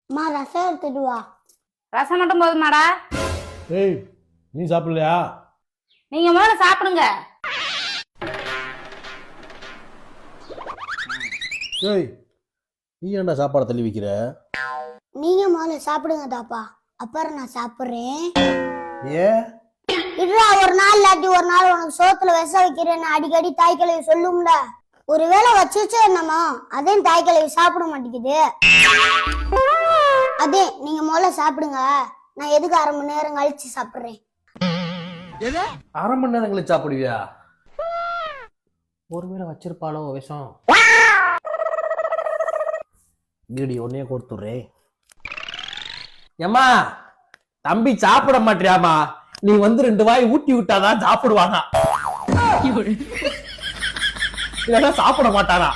அம்மா ரசம் எடுத்துட்டு வா. ரசம் மட்டும் போதுமாடா? ஏய் நீ சாப்பிடலையா? நீங்க முதல்ல சாப்பிடுங்க. ஏய் நீ ஏன்டா சாப்பாடை தள்ளி வைக்கிற? நீங்க முதல்ல சாப்பிடுங்க தாப்பா, அப்புறம் நான் சாப்பிடுறேன். ஏன்? இதுடா, ஒரு நாள் இல்லாட்டி ஒரு நாள் உனக்கு சோத்துல விஷ வைக்கிறேன்னு அடிக்கடி தாய் கிழவி சொல்லும்ல. ஒருவேளை வச்சுச்சோ என்னமோ, அதே தாய் கிழவி சாப்பிட மாட்டேங்குது. அதே நீங்க முதல்ல சாப்பிடுங்க, நான் எதுக்கு 1/2 மணி நேரம் கழிச்சு சாப்பிடுறேன். 1/2 மணி நேரம் கழிச்சு சாப்பிடுவியா? ஒருவேளை வச்சிருப்பாளோ விஷம். வீடி ஒன்னே கொடுத்துடுறேன். ஏம்மா தம்பி சாப்பிட மாட்டியாமா? நீ வந்து 2 வாய் ஊட்டி விட்டாதான் சாப்பிடுவானா, இல்லைன்னா சாப்பிட மாட்டானா?